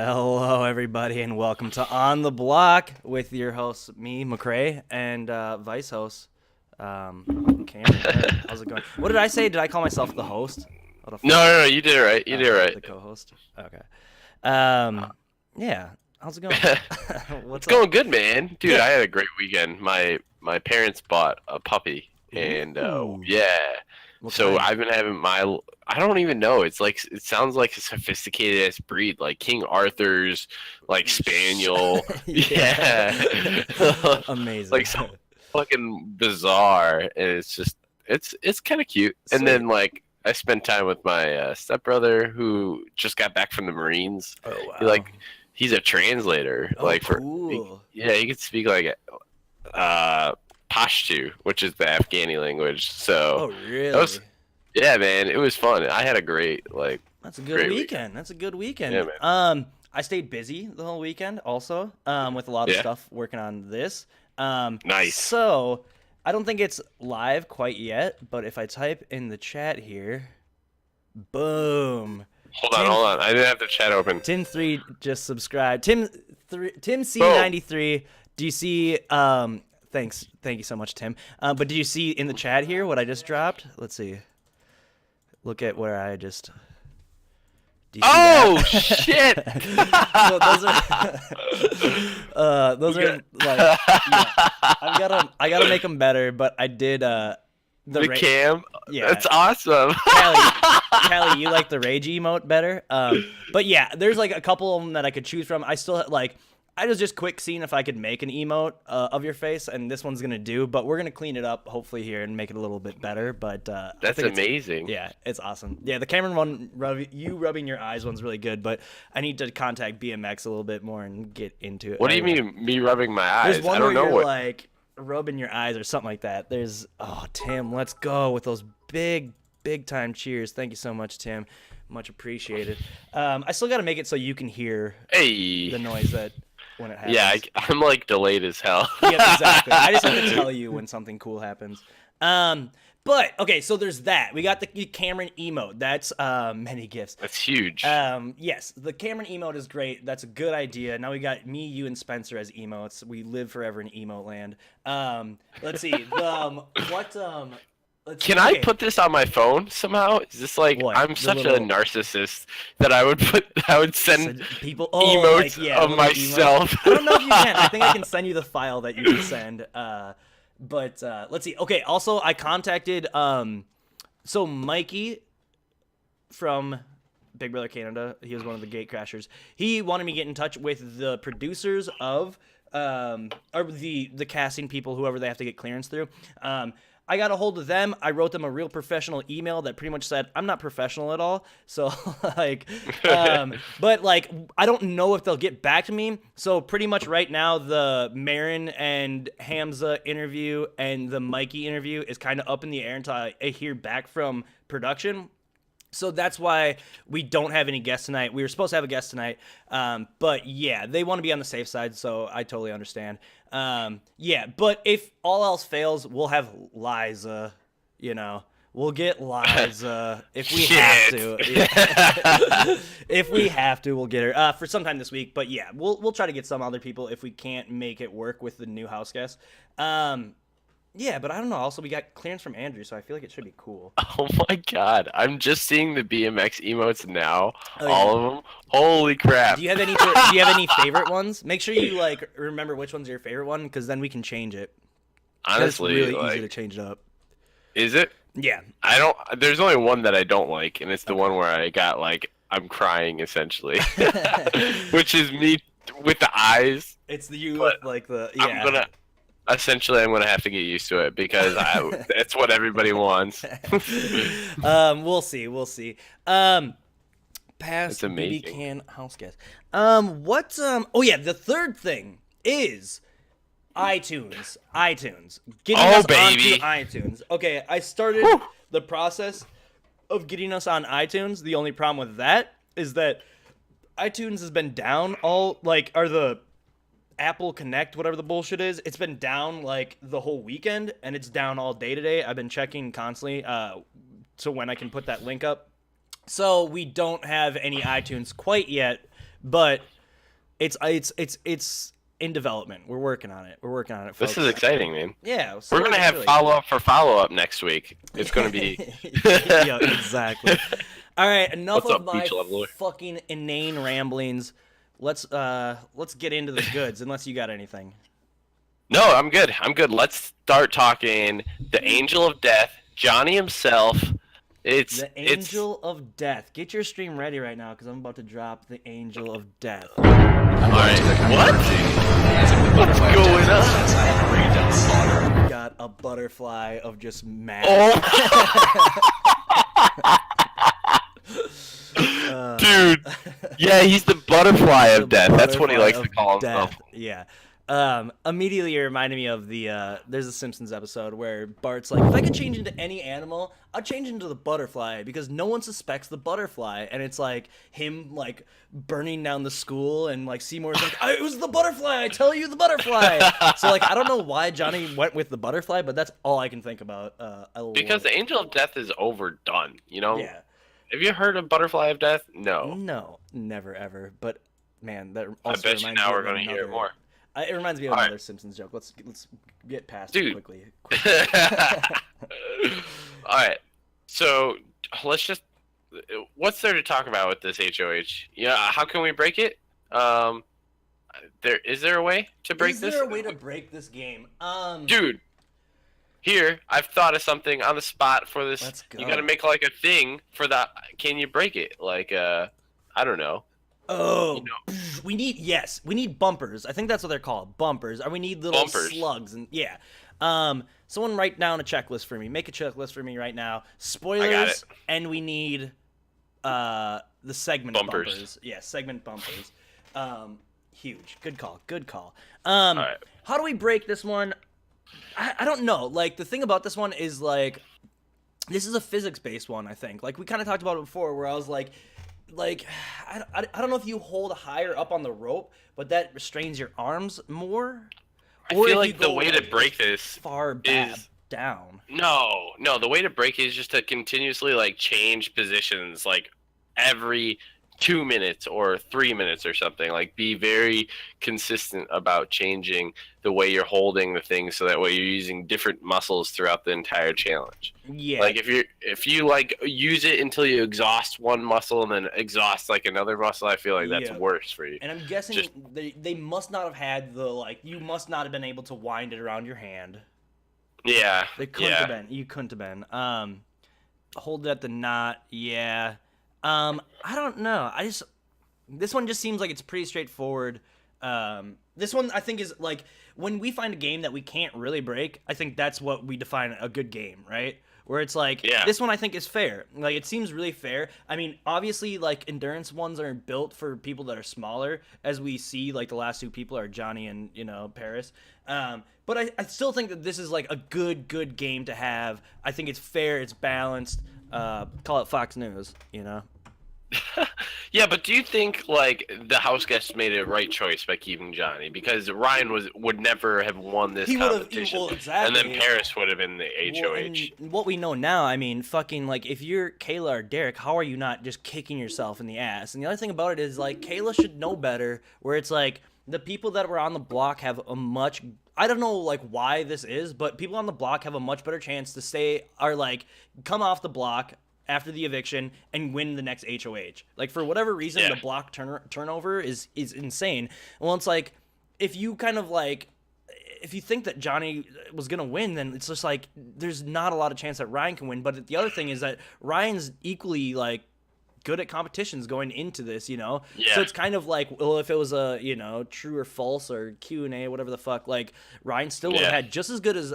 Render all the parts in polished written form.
Hello, everybody, and welcome to On the Block with your host, me, McCrae, and vice host, Cameron. How's it going? What did I say? Did I call myself the host? What the fuck? No, you did it right. You did it right. The co-host. Okay. Yeah. How's it going? It's going good, man. Dude, I had a great weekend. My parents bought a puppy, and yeah. So I've been having I don't even know. It sounds like a sophisticated ass breed, like King Arthur's, like spaniel. Yeah. Amazing. Like so fucking bizarre, and it's kind of cute. Sweet. And then like I spent time with my stepbrother who just got back from the Marines. Oh wow. He's a translator. Cool. He can speak like Pashto, which is the Afghani language. So really? Yeah, man, it was fun. I had a great That's a good weekend. That's a good weekend. Yeah, man. I stayed busy the whole weekend also, with a lot of stuff working on this. Nice. So I don't think it's live quite yet, but if I type in the chat here, boom. Hold on. I didn't have the chat open. Tim3 just subscribed. Tim C93. Do you see? Thanks. Thank you so much, Tim. But did you see in the chat here what I just dropped? Let's see. Look at where I just. Do you see that? Shit! So those are like. Yeah, I gotta make them better, but I did. The cam. Yeah, that's awesome. Callie, you like the rage emote better? But yeah, there's like a couple of them that I could choose from. I was just quick seeing if I could make an emote of your face, and this one's gonna do. But we're gonna clean it up hopefully here and make it a little bit better. But that's amazing. Yeah, it's awesome. Yeah, the Cameron one, rubbing your eyes one's really good. But I need to contact BMX a little bit more and get into it. What do you mean, me rubbing my eyes? There's one I don't where know you're what. like rubbing your eyes or something like that. Tim, let's go with those big time cheers. Thank you so much, Tim. Much appreciated. I still got to make it so you can hear the noise that when it happens. Yeah, I'm like delayed as hell. Yeah, exactly. I just have to tell you when something cool happens. But okay, so there's that. We got the Cameron emote. That's many gifts. That's huge. Yes, the Cameron emote is great. That's a good idea. Now we got me, you, and Spencer as emotes. We live forever in emote land. Let's see. Can I put this on my phone somehow? Is this like I'm such a narcissist that I would send people emotes of myself? Emotes. I don't know if you can. I think I can send you the file that you can send. But let's see. Okay. Also, I contacted so Mikey from Big Brother Canada. He was one of the gate crashers. He wanted me to get in touch with the producers of or the casting people, whoever they have to get clearance through. I got a hold of them. I wrote them a real professional email that pretty much said, I'm not professional at all. So, but I don't know if they'll get back to me. So pretty much right now, the Marin and Hamza interview and the Mikey interview is kind of up in the air until I hear back from production. So that's why we don't have any guests tonight. We were supposed to have a guest tonight. But yeah, they want to be on the safe side, so I totally understand. Yeah, but if all else fails, we'll have Liza, We'll get Liza if we have to. Yeah. If we have to, we'll get her for sometime this week. But yeah, we'll try to get some other people if we can't make it work with the new house guest. Yeah, but I don't know. Also, we got clearance from Andrew, so I feel like it should be cool. Oh my god, I'm just seeing the BMX emotes now. All of them. Holy crap! Do you have any favorite ones? Make sure you remember which one's your favorite one, because then we can change it. Honestly, it's really easy to change it up. Is it? Yeah. There's only one that I don't like, and it's the one where I got I'm crying essentially, which is me with the eyes. It's you with the yeah. I'm gonna have to get used to it because that's what everybody wants. We'll see. Past BB can house guest. The third thing is iTunes. Getting us onto iTunes. Okay, I started the process of getting us on iTunes. The only problem with that is that iTunes has been down the Apple Connect, whatever the bullshit is, it's been down the whole weekend, and it's down all day today. I've been checking constantly so when I can put that link up. So we don't have any iTunes quite yet, but it's in development. We're working on it. Folks. This is exciting, man. Yeah, we're gonna have follow up next week. It's gonna be. Yeah, exactly. All right, enough What's of up, my leveler? fucking inane ramblings. Let's get into the goods. Unless you got anything. No, I'm good. Let's start talking the Angel of Death, Johnny himself. The Angel of Death. Get your stream ready right now, because I'm about to drop the Angel of Death. All right. What? What's going on? Got a butterfly of just mad. Oh. Dude. Yeah, he's the butterfly of death. That's what he likes to call himself. Yeah. Immediately it reminded me of the there's a Simpsons episode where Bart's like, if I could change into any animal, I'd change into the butterfly because no one suspects the butterfly, and it's like him like burning down the school, and like Seymour's like, it was the butterfly, I tell you, the butterfly. So like I don't know why Johnny went with the butterfly, but that's all I can think about. Because the Angel of Death is overdone, you know? Yeah. Have you heard of Butterfly of Death? No, never ever. But man, that also I bet you now we're gonna hear it more. It reminds me of another Simpsons joke. Let's get past it quickly. All right. So let's just. What's there to talk about with this HOH? Yeah. How can we break it? Is there a way to break this? Is there a way to break this game? Dude. Here, I've thought of something on the spot for this. Let's go. You gotta make like a thing for that. Can you break it? Like, I don't know. Oh, we need bumpers. I think that's what they're called, bumpers. Or we need little slugs, and yeah. Someone write down a checklist for me. Make a checklist for me right now. Spoilers, I got it. And we need the segment bumpers. Yeah, segment bumpers. Huge. Good call. All right. How do we break this one? I don't know. Like, the thing about this one is, like, this is a physics-based one, I think. Like, we kind of talked about it before, where I was like, I don't know if you hold higher up on the rope, but that restrains your arms more. I feel like the way to break this far back down. No, the way to break it is just to continuously, like, change positions, like, every 2 minutes or 3 minutes or something. Like, be very consistent about changing the way you're holding the thing, so that way you're using different muscles throughout the entire challenge. Yeah. Like, if you like use it until you exhaust one muscle and then exhaust like another muscle, I feel like that's worse for you. And I'm guessing they must not have had you must not have been able to wind it around your hand. Yeah. They couldn't have been. You couldn't have been. Hold it at the knot. Yeah. I don't know. This one just seems like it's pretty straightforward. This one I think is like, when we find a game that we can't really break, I think that's what we define a good game, right? Where it's like, this one I think is fair. Like, it seems really fair. I mean, obviously, like, endurance ones are built for people that are smaller, as we see, like, the last two people are Johnny and, Paris. But I still think that this is, like, a good game to have. I think it's fair, it's balanced. Call it Fox News, Yeah, but do you think, like, the house guests made a right choice by keeping Johnny? Because Ryan would never have won this competition. Exactly. And then Paris would have been the HOH. Well, what we know now, I mean, fucking, like, if you're Kayla or Derek, how are you not just kicking yourself in the ass? And the other thing about it is, like, Kayla should know better, where it's like, the people that were on the block have a much... I don't know, like, why this is, but people on the block have a much better chance to come off the block after the eviction and win the next HOH. Like, for whatever reason, the block turnover is insane. Well, it's like, if you kind of like, if you think that Johnny was going to win, then it's just like, there's not a lot of chance that Ryan can win. But the other thing is that Ryan's equally, like, good at competitions going into this, So it's kind of like, well, if it was a, true or false or Q&A, whatever the fuck, like, Ryan still would have had just as good as,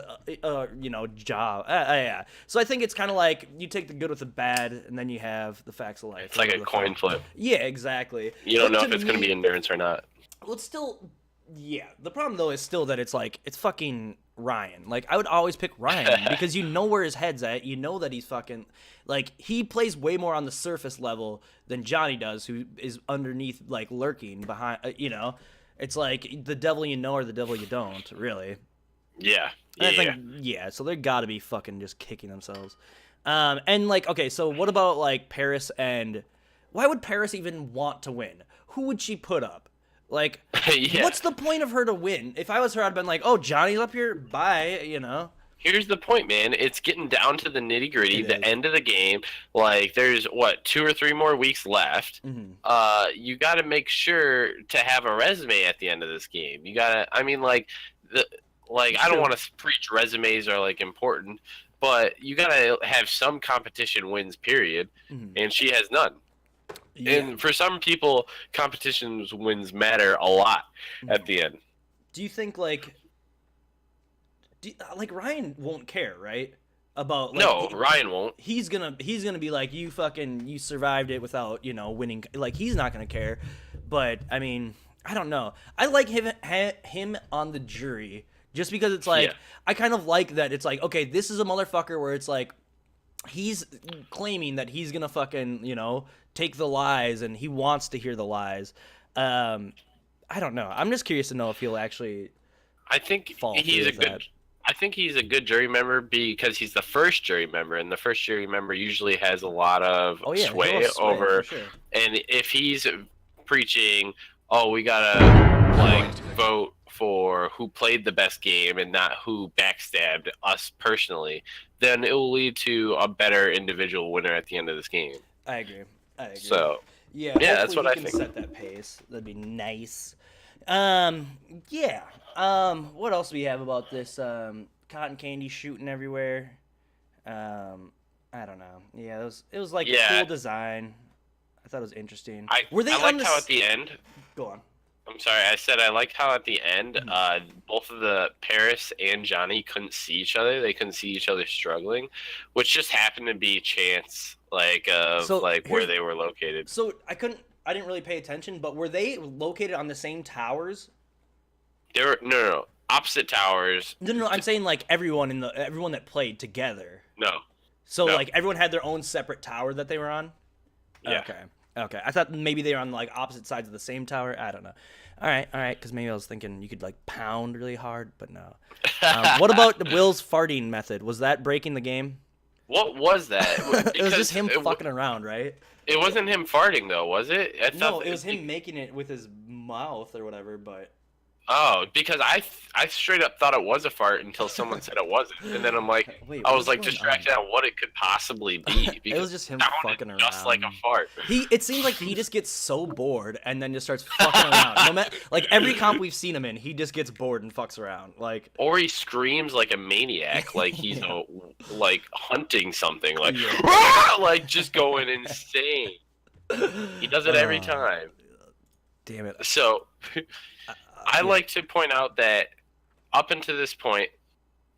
job. Yeah. So I think it's kind of like, you take the good with the bad, and then you have the facts of life. It's like a coin flip. Yeah, exactly. You don't know if it's going to be endurance or not. Well, it's still... Yeah, the problem, though, is still that it's like, it's fucking Ryan. Like, I would always pick Ryan because you know where his head's at. You know that he's fucking... Like, he plays way more on the surface level than Johnny does, who is underneath, like, lurking behind, It's like, the devil you know or the devil you don't, really. Yeah. So they gotta be fucking just kicking themselves. And, like, okay, so what about, like, Paris and... why would Paris even want to win? Who would she put up? Like, Yeah. what's the point of her to win? If I was her, I'd been like, oh, Johnny's up here, bye, you know? Here's the point, man. It's getting down to the nitty gritty, It the is. end of the game. Like, there's what 2 or 3 more weeks left. You got to make sure to have a resume at the end of this game. You got to. I mean, like, I don't want to preach resumes are like important, but you got to have some competition wins. Period. And she has none. Yeah. And for some people, competitions wins matter a lot at the end. Do you think like Ryan won't care, right? About like, no, Ryan won't. He's gonna be like, you survived it without, you know, winning. Like, he's not gonna care. But I mean, I don't know. I like him on the jury just because it's like, I kind of like that. It's like, okay, this is a motherfucker where it's like he's claiming that he's gonna fucking, you know, take the lies and he wants to hear the lies. I don't know. I'm just curious to know if he'll actually. I think I think he's a good jury member because he's the first jury member, and the first jury member usually has a lot of sway over. Sure. And if he's preaching, oh, we gotta like vote for who played the best game and not who backstabbed us personally, then it will lead to a better individual winner at the end of this game. I agree. So yeah, that's what I think. Set that pace. That'd be nice. Yeah. What else do we have about this? Cotton candy shooting everywhere. I don't know. Yeah, it was like cool design. I thought it was interesting. I liked how at the end. Go on. I'm sorry. I said I liked how at the end, both of the Paris and Johnny couldn't see each other. They couldn't see each other struggling, which just happened to be chance, where they were located. So I didn't really pay attention, but were they located on the same towers? They were no opposite towers. No. I'm saying like everyone that played together. No. So like everyone had their own separate tower that they were on. Yeah. Okay. I thought maybe they were on like opposite sides of the same tower. I don't know. All right. Because maybe I was thinking you could like pound really hard, but no. What about Will's farting method? Was that breaking the game? What was that? It was just him fucking around, right? It wasn't him farting though, was it? No, it was him making it with his mouth or whatever, but. Oh, because I straight up thought it was a fart until someone said it wasn't, and then I'm like, I was like distracted on what it could possibly be. It was just him fucking around, just like a fart. It seems like he just gets so bored and then just starts fucking around. No matter, like every comp we've seen him in, he just gets bored and fucks around. Like, or he screams like a maniac, like he's like hunting something, like like just going insane. He does it every time. Damn it. So. I like to point out that up until this point,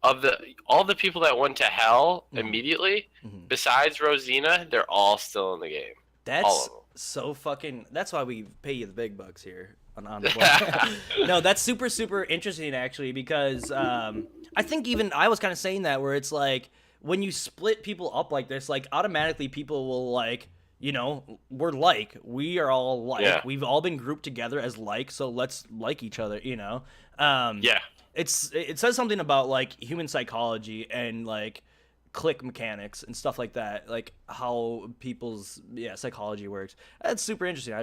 of all the people that went to hell immediately, besides Rosina, they're all still in the game. That's so fucking. That's why we pay you the big bucks here on the board. No, that's super super interesting actually because I think even I was kind of saying that where it's like when you split people up like this, like automatically people will like. You know, we are all like, we've all been grouped together as like, so let's like each other, you know? It says something about like human psychology and like click mechanics and stuff like that, like how people's psychology works. That's super interesting.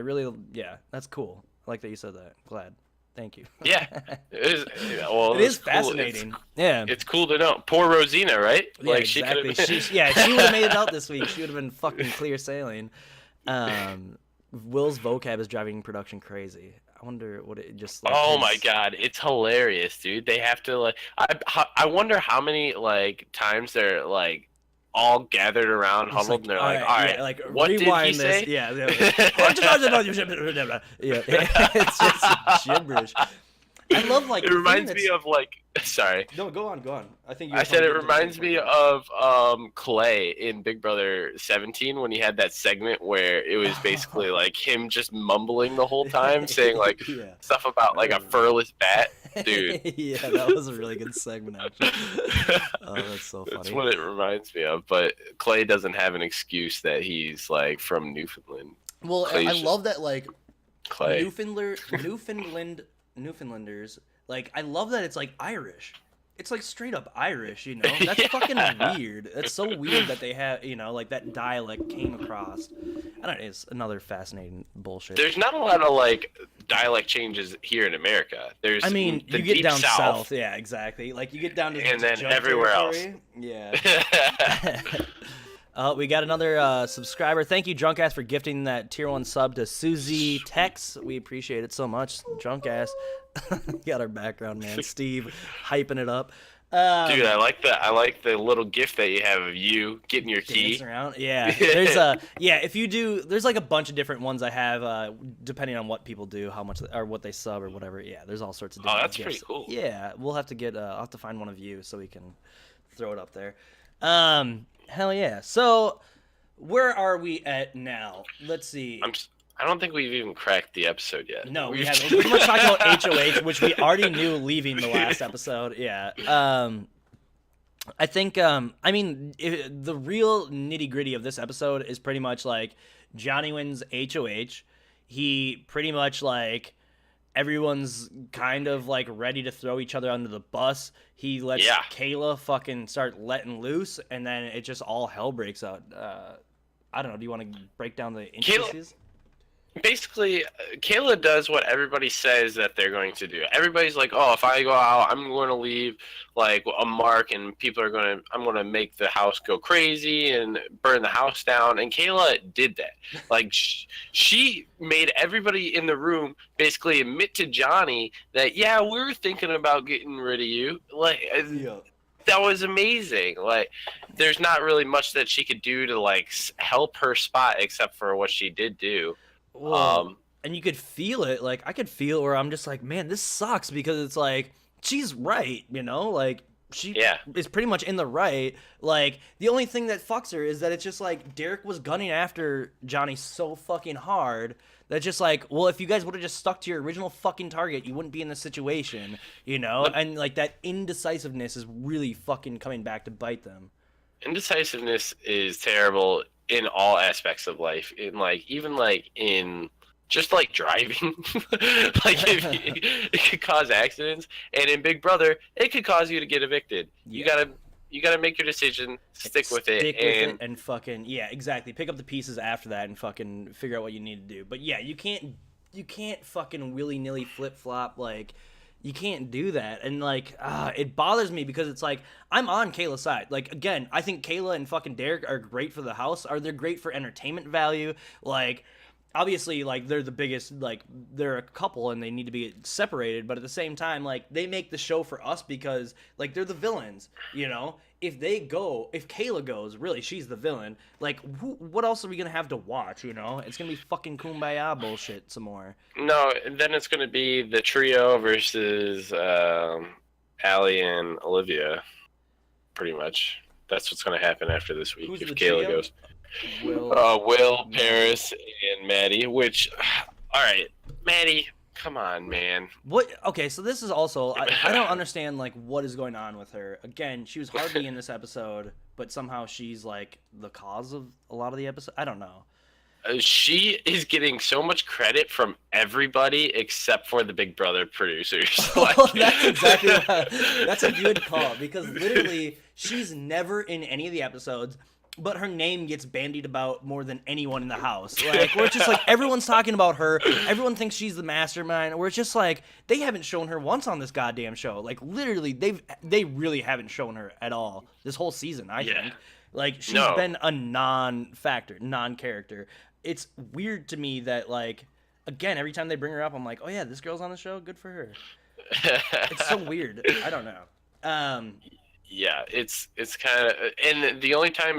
That's cool. I like that you said that. Glad. Thank you. Yeah, it is. Well, it is fascinating. It's cool to know. Poor Rosina, right? Yeah, like exactly. She would have made it out this week. She would have been fucking clear sailing. Will's vocab is driving production crazy. I wonder what it just. Like, oh my god, it's hilarious, dude. They have to like. I wonder how many like times they're like. All gathered around, huddled, and they're like, all right, like, what did he say? Yeah. It's just gibberish. I love like. It reminds me of like. Sorry. No, go on. I think I said it reminds me of Clay in Big Brother 17 when he had that segment where it was basically like him just mumbling the whole time, saying like stuff about like a furless bat. Dude. Yeah, that was a really good segment actually. Oh, that's so funny. That's what it reminds me of. But Clay doesn't have an excuse that he's like from Newfoundland. Well, I love that like Clay. Newfoundlanders. Like I love that it's like Irish. It's like straight up Irish, you know? That's fucking weird. That's so weird that they have, you know, like that dialect came across. I don't know, it's another fascinating bullshit. There's not a lot of like dialect changes here in America. There's, I mean, the you get deep down south. Yeah, exactly. Like you get down to and then junk everywhere territory. Yeah. We got another subscriber. Thank you, Drunk Ass, for gifting that tier 1 sub to Susie Tex. We appreciate it so much, Drunk Ass. Got our background man, Steve, hyping it up. Dude, I like the little gift that you have of you getting your key. Around. Yeah, there's if you do, there's like a bunch of different ones I have, depending on what people do, how much or what they sub or whatever. Yeah, there's all sorts of different that's gifts. pretty cool. Yeah, we'll have to get, I'll have to find one of you so we can throw it up there. Hell yeah. So, where are we at now? Let's see. I don't think we've even cracked the episode yet. No, we haven't. We're pretty much talking about HOH, which we already knew leaving the last episode. Yeah. I think, I mean, the real nitty gritty of this episode is pretty much like Johnny wins HOH. He pretty much like everyone's kind of like ready to throw each other under the bus. He lets Kayla fucking start letting loose, and then it just all hell breaks out. I don't know. Do you want to break down the intricacies? Basically, Kayla does what everybody says that they're going to do. Everybody's like, "Oh, if I go out, I'm going to leave like a mark, and I'm going to make the house go crazy and burn the house down." And Kayla did that. Like, she made everybody in the room basically admit to Johnny that, "Yeah, we're thinking about getting rid of you." Like, that was amazing. Like, there's not really much that she could do to like help her spot except for what she did do. Well, and you could feel it. Like, I could feel where I'm just like, man, this sucks, because it's like, she's right, you know? Like, she is pretty much in the right. Like, the only thing that fucks her is that it's just like, Derek was gunning after Johnny so fucking hard that just like, well, if you guys would have just stuck to your original fucking target, you wouldn't be in this situation, you know? And like, that indecisiveness is really fucking coming back to bite them. Indecisiveness is terrible in all aspects of life. In like, even like in just like driving, like it could cause accidents, and in Big Brother, it could cause you to get evicted. Yeah. You gotta make your decision, stick with it, and fucking exactly. Pick up the pieces after that and fucking figure out what you need to do. But yeah, you can't fucking willy-nilly flip-flop. Like, you can't do that. And like, it bothers me because it's like, I'm on Kayla's side. Like, again, I think Kayla and fucking Derek are great for the house. They're great for entertainment value. Like, obviously, like, they're the biggest, like, they're a couple and they need to be separated, but at the same time, like, they make the show for us because, like, they're the villains, you know? If Kayla goes, really, she's the villain, like, what else are we gonna have to watch, you know? It's gonna be fucking Kumbaya bullshit some more. No, then it's gonna be the trio versus Allie and Olivia, pretty much. That's what's gonna happen after this week. Who's if the Kayla trio? goes. Will, Paris, and Maddie, which, all right, Maddie, come on, man. What? Okay, so this is also, I don't understand, like, what is going on with her. Again, she was hardly in this episode, but somehow she's, like, the cause of a lot of the episode. I don't know. She is getting so much credit from everybody except for the Big Brother producers. Well, that's exactly that's a good call, because literally, she's never in any of the episodes, but her name gets bandied about more than anyone in the house. Like, we're just like, everyone's talking about her. Everyone thinks she's the mastermind. We're just like, they haven't shown her once on this goddamn show. Like, literally, they really haven't shown her at all this whole season, I think. Like, she's been a non-factor, non-character. It's weird to me that, like, again, every time they bring her up, I'm like, oh yeah, this girl's on the show. Good for her. It's so weird. I don't know. Yeah, it's kind of, and the only time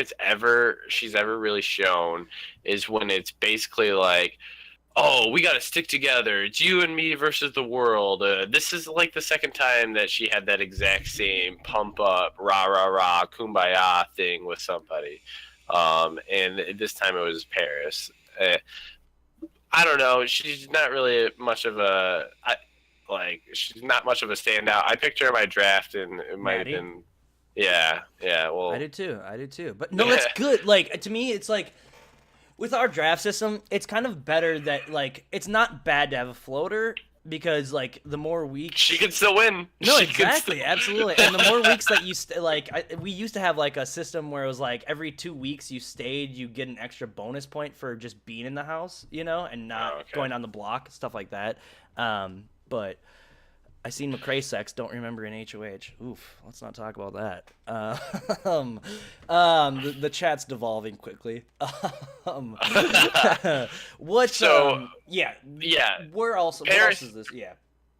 she's ever really shown is when it's basically like, oh, we got to stick together. It's you and me versus the world. This is like the second time that she had that exact same pump up, rah rah rah, kumbaya thing with somebody. And this time it was Paris. I don't know. She's not really much of a she's not much of a standout. I picked her in my draft, and it might have been. Yeah, well, I did too. But no, that's good. Like, to me, it's like, with our draft system, it's kind of better that, like, it's not bad to have a floater, because like the more weeks she could still win. No, She exactly, absolutely. And the more weeks that you we used to have like a system where it was like every 2 weeks you stayed, you get an extra bonus point for just being in the house, and not going on the block, stuff like that. But I seen McCray sex, don't remember in HOH. Oof, let's not talk about that. The chat's devolving quickly. What? So yeah. Where else? What else is this? Yeah.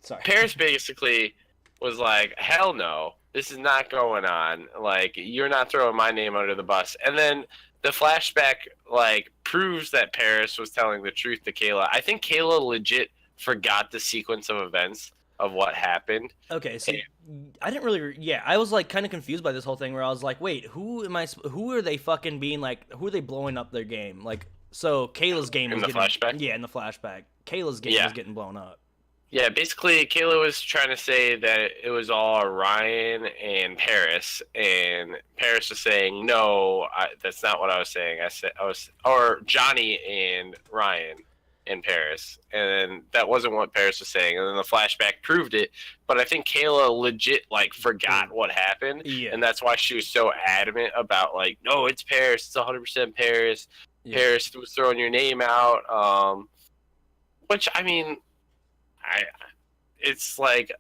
Sorry. Paris basically was like, hell no, this is not going on. Like, you're not throwing my name under the bus. And then the flashback, like, proves that Paris was telling the truth to Kayla. I think Kayla legit forgot the sequence of events of what happened. Okay, so I didn't really. Yeah, I was like kind of confused by this whole thing where I was like, wait, who are they fucking being like? Who are they blowing up their game? Like, so Kayla's game was getting flashback. Yeah, in the flashback, Kayla's game was getting blown up. Yeah, basically, Kayla was trying to say that it was all Ryan and Paris, and Paris was saying, no, that's not what I was saying. Or Johnny and Ryan and Paris, and then that wasn't what Paris was saying, and then the flashback proved it, but I think Kayla legit, like, forgot what happened, and that's why she was so adamant about, like, no, it's Paris, it's 100% Paris, Paris was throwing your name out, which, I mean... it's like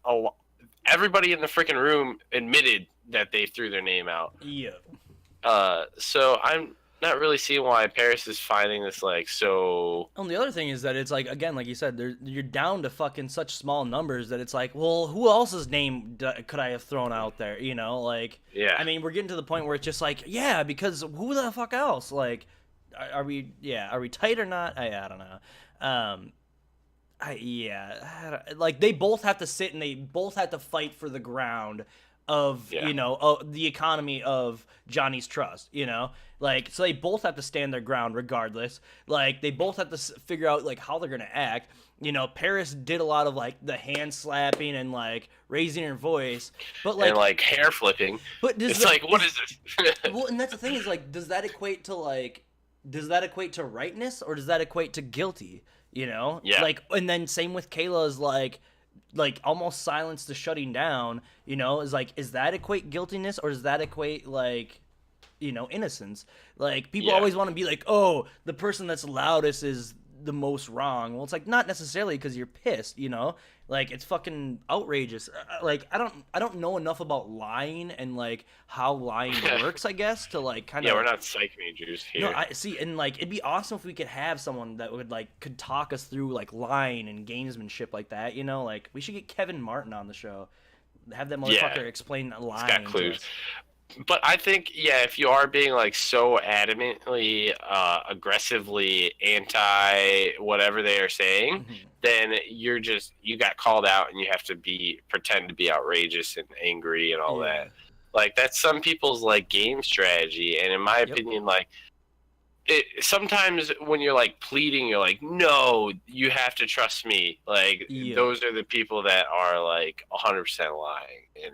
everybody in the freaking room admitted that they threw their name out. Yeah. So I'm not really seeing why Paris is finding this like so. And the other thing is that it's like, again, like you said, you're down to fucking such small numbers that it's like, well, who else's name could I have thrown out there? Like, yeah. I mean, we're getting to the point where it's just like, yeah, because who the fuck else? Like, are we tight or not? I don't know. Like they both have to sit and they both have to fight for the ground of the economy of Johnny's trust, like, so they both have to stand their ground regardless. Like they both have to figure out like how they're gonna act. Paris did a lot of like the hand slapping and like raising her voice, but like, and like hair flipping. But it's like, what is this? Well, and that's the thing is like, does that equate to rightness or does that equate to guilty? Yeah. Like, and then same with Kayla's like almost silence to shutting down, is like, is that equate guiltiness or does that equate like, innocence? Like people always want to be like, oh, the person that's loudest is the most wrong. Well, it's like not necessarily because you're pissed, like it's fucking outrageous. Like I don't know enough about lying and like how lying works, I guess, to like kind of. Yeah, we're not psych majors here. No, I see, and like it'd be awesome if we could have someone that could talk us through like lying and gamesmanship like that. Like we should get Kevin Martin on the show, have that motherfucker explain lying. He's got clues. But I think, if you are being like so adamantly, aggressively anti whatever they are saying, then you got called out and you have to pretend to be outrageous and angry and all that. Like that's some people's like game strategy, and in my opinion, like sometimes when you're like pleading, you're like, no, you have to trust me. Like those are the people that are like 100% lying, and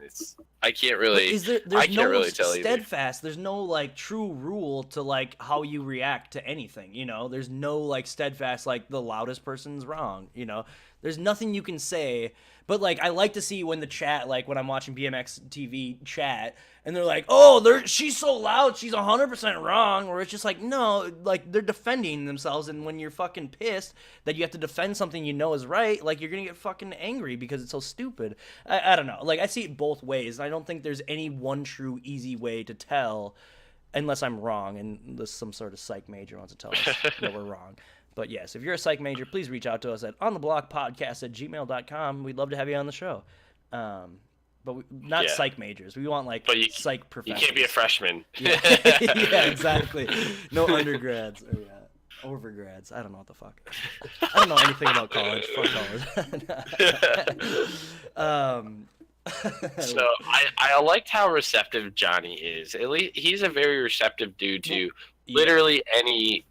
I can't really. I can't really tell you. Steadfast. There's no like true rule to like how you react to anything. There's no like steadfast like the loudest person's wrong. There's nothing you can say. But like I like to see when the chat, like when I'm watching BMX TV chat, and they're like, oh, she's so loud, she's 100% wrong, or it's just like, no, like they're defending themselves, and when you're fucking pissed that you have to defend something is right, like you're gonna get fucking angry because it's so stupid. I don't know, like I see it both ways, and I don't think there's any one true easy way to tell, unless I'm wrong, and unless some sort of psych major wants to tell us that we're wrong. But yes, if you're a psych major, please reach out to us at ontheblockpodcast@gmail.com. We'd love to have you on the show. But not psych majors. We want like psych professors. You can't be a freshman. Yeah, yeah, exactly. No undergrads or overgrads. I don't know what the fuck. I don't know anything about college. Fuck college. So I liked how receptive Johnny is. At least he's a very receptive dude to literally any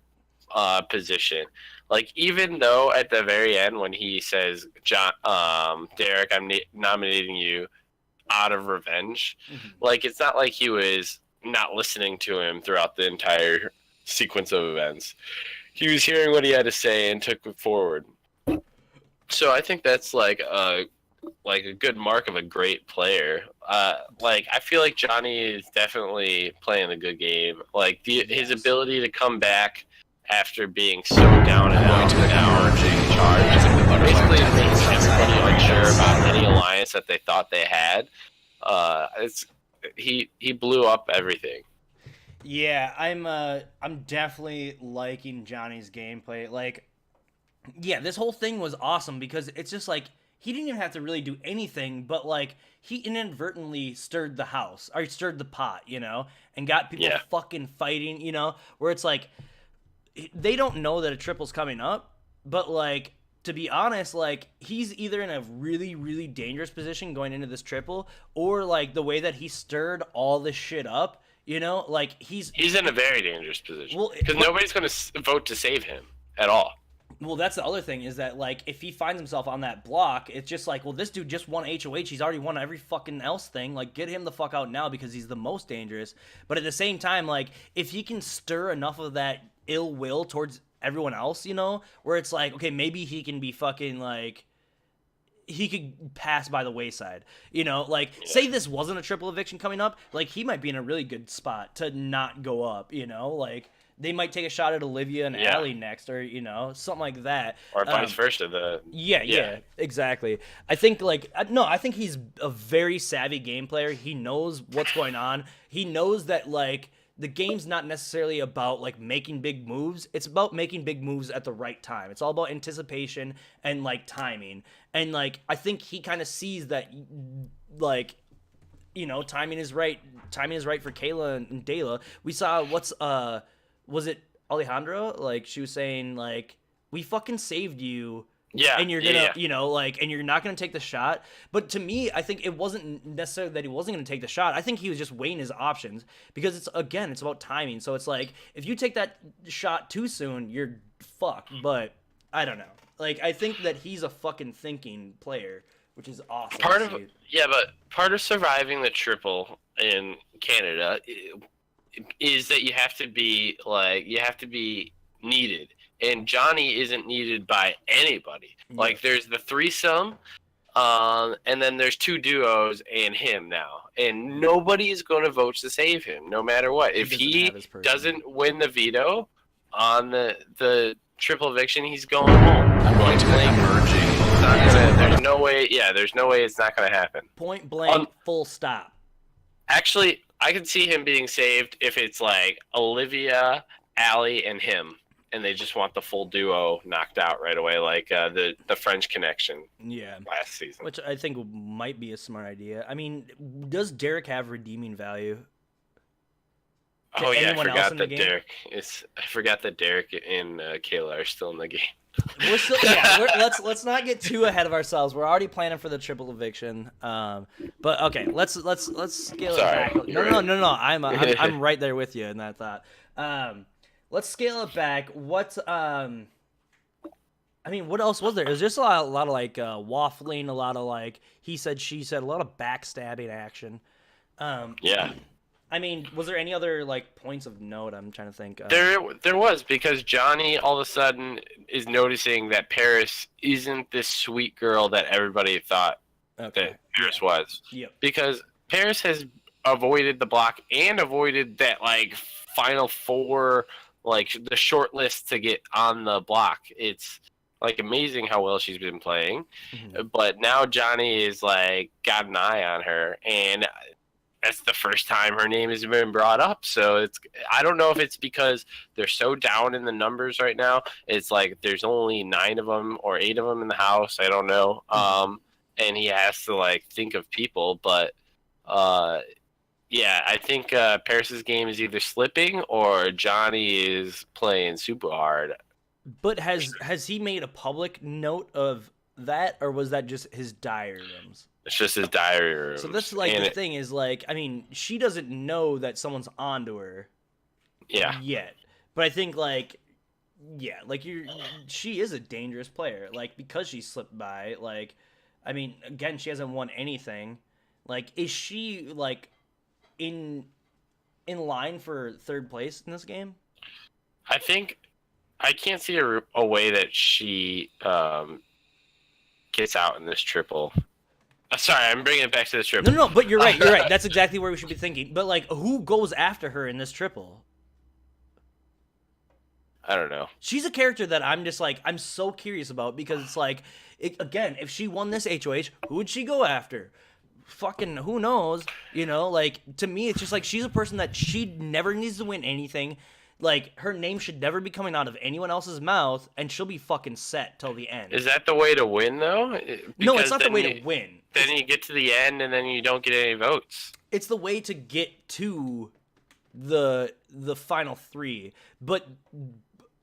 position. Like even though at the very end when he says, Derek, I'm nominating you out of revenge, like it's not like he was not listening to him throughout the entire sequence of events. He was hearing what he had to say and took it forward. So I think that's like a good mark of a great player. Like I feel like Johnny is definitely playing a good game. Like his ability to come back after being so down and out now, basically makes everybody unsure about any alliance that they thought they had. It's he blew up everything. Yeah, I'm definitely liking Johnny's gameplay. Like, yeah, this whole thing was awesome because it's just like he didn't even have to really do anything, but like he inadvertently stirred the house or stirred the pot, and got people Yeah. fucking fighting, where it's like they don't know that a triple's coming up, but like to be honest, like he's either in a really, really dangerous position going into this triple, or like the way that he stirred all this shit up, like he's in a very dangerous position well, because nobody's going to vote to save him at all. Well, that's the other thing is that like if he finds himself on that block, it's just like, well, this dude just won HOH. He's already won every fucking else thing. Like, get him the fuck out now because he's the most dangerous. But at the same time, like if he can stir enough of that ill will towards everyone else, where it's like, okay, maybe he can be fucking like he could pass by the wayside, like say this wasn't a triple eviction coming up, like he might be in a really good spot to not go up, like they might take a shot at Olivia and Allie next, or something like that, or vice versa. Yeah, exactly. I think I think he's a very savvy game player. He knows what's going on. He knows that like the game's not necessarily about like making big moves. It's about making big moves at the right time. It's all about anticipation and like timing. And like I think he kind of sees that like timing is right. Timing is right for Kayla and Dayla. We saw was it Alejandro? Like she was saying like we fucking saved you. Yeah, and you're gonna, like, and you're not gonna take the shot. But to me, I think it wasn't necessarily that he wasn't gonna take the shot. I think he was just weighing his options because it's about timing. So it's like if you take that shot too soon, you're fucked. But I don't know. Like I think that he's a fucking thinking player, which is awesome. But part of surviving the triple in Canada is that you have to be needed. And Johnny isn't needed by anybody. Yeah. Like there's the threesome, and then there's two duos and him now, and nobody is going to vote to save him, no matter what. If he doesn't win the veto on the triple eviction, he's going home. I'm going to play merging. There's no way. Yeah, there's no way it's not going to happen. Point blank, full stop. Actually, I can see him being saved if it's like Olivia, Allie, and him. And they just want the full duo knocked out right away, like the French Connection. Yeah, last season, which I think might be a smart idea. I mean, does Derek have redeeming value? Oh yeah, I forgot that Derek and Kayla are still in the game. We're still let's not get too ahead of ourselves. We're already planning for the triple eviction. But okay, let's scale it back. No. I'm right there with you in that thought. Let's scale it back. What else was there? It was just a lot of like waffling, a lot of like he said, she said, a lot of backstabbing action. Yeah. I mean, was there any other like points of note? I'm trying to think. There was, because Johnny all of a sudden is noticing that Paris isn't this sweet girl that everybody thought that Paris was. Yep. Because Paris has avoided the block and avoided that like final four, like the short list to get on the block. It's like amazing how well she's been playing. Mm-hmm. But now Johnny is like got an eye on her, and that's the first time her name has been brought up. So I don't know if it's because they're so down in the numbers right now. It's like there's only 9 of them or 8 of them in the house. I don't know. And he has to like think of people, but yeah, I think Paris's game is either slipping or Johnny is playing super hard. But has he made a public note of that, or was that just his diary rooms? It's just his diary rooms. So that's like the thing is like, I mean, she doesn't know that someone's onto her. Yeah. Yet, but I think like, yeah, like she is a dangerous player. Like because she slipped by. Like, I mean, again, she hasn't won anything. Like, is she like in line for third place in this game? I think I can't see a way that she gets out in this triple. Sorry, I'm bringing it back to this triple. No, but you're right. You're right. That's exactly where we should be thinking. But like, who goes after her in this triple? I don't know. She's a character that I'm just like, I'm so curious about because it's like, again, if she won this HOH, who would she go after? Fucking who knows? You know, like to me, it's just like she's a person that she never needs to win anything. Like her name should never be coming out of anyone else's mouth, and she'll be fucking set till the end. Is that the way to win, though? No, it's not the way to win. Then you get to the end, and then you don't get any votes. It's the way to get to the final three, but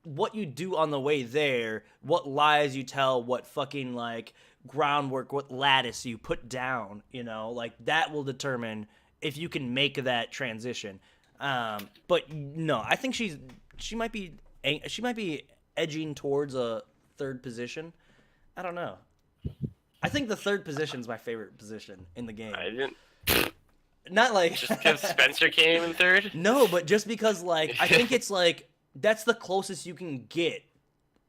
what you do on the way there, what lies you tell, what fucking like groundwork, what lattice you put down, you know, like that will determine if you can make that transition. But no, I think she might be edging towards a third position. I don't know. I think the third position is my favorite position in the game. I didn't. Not like just because Spencer came in third. No, but just because like I think it's like that's the closest you can get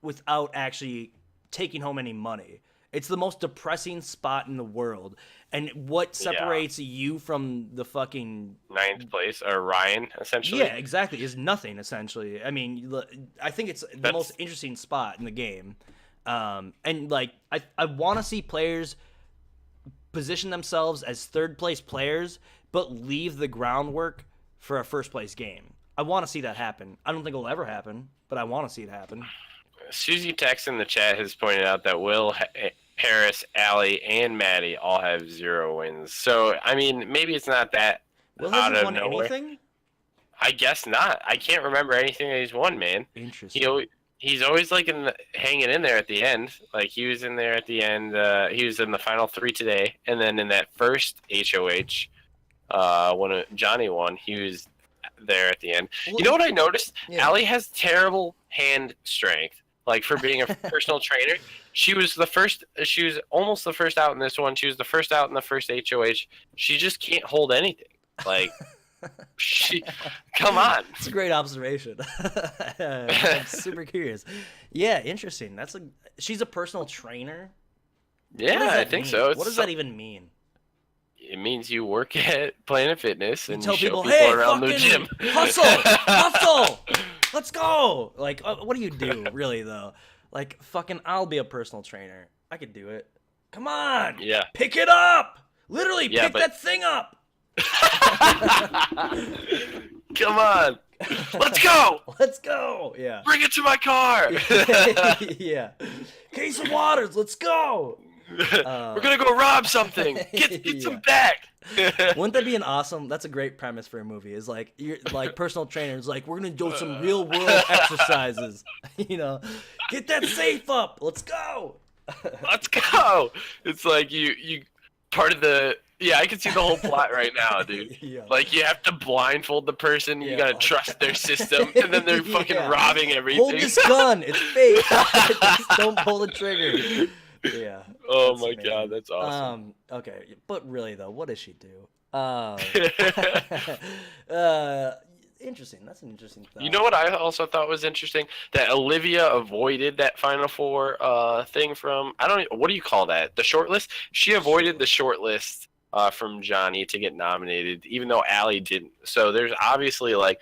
without actually taking home any money. It's the most depressing spot in the world. And what separates you from the fucking 9th place, or Ryan, essentially? Yeah, exactly, is nothing, essentially. I mean, I think it's the most interesting spot in the game. And, like, I want to see players position themselves as third-place players, but leave the groundwork for a first-place game. I want to see that happen. I don't think it'll ever happen, but I want to see it happen. Susie Tex in the chat has pointed out that Will, Harris, Allie, and Maddie all have 0 wins. So, I mean, maybe it's not that Will out hasn't of won nowhere. anything? I guess not. I can't remember anything that he's won, man. Interesting. He's always like hanging in there at the end. Like he was in there at the end. He was in the final 3 today, and then in that first HOH, when Johnny won, he was there at the end. Well, you know what I noticed? Yeah. Allie has terrible hand strength. Like for being a personal trainer, she was almost the first out in this one. She was the first out in the first HOH. She just can't hold anything. Like come on. It's a great observation. I'm super curious. Yeah, interesting. She's a personal trainer. Yeah, I think so. What does that even mean? It means you work at Planet Fitness and tell you show people, people hey, around the fucking gym. hustle, let's go. Like, what do you do, really, though? Like, fucking, I'll be a personal trainer. I could do it. Come on. Yeah. Pick it up. Literally, pick that thing up. Come on. Let's go. Let's go. Yeah. Bring it to my car. Yeah. Case of waters. Let's go. We're gonna go rob something. Get some back. Wouldn't that be that's a great premise for a movie, is like you're like personal trainers like we're gonna do some real world exercises, you know, get that safe up, let's go. Let's go. It's like you part of the I can see the whole plot right now, dude. Yeah. Like you have to blindfold the person, you gotta trust their system, and then they're fucking robbing everything. Hold this gun, it's fake. Just don't pull the trigger. Yeah. Oh my god, that's awesome. Okay, but really though, what does she do? Interesting. That's an interesting thought. You know what I also thought was interesting? That Olivia avoided that Final Four thing from what do you call that? The shortlist? She avoided the shortlist from Johnny to get nominated, even though Allie didn't. So there's obviously like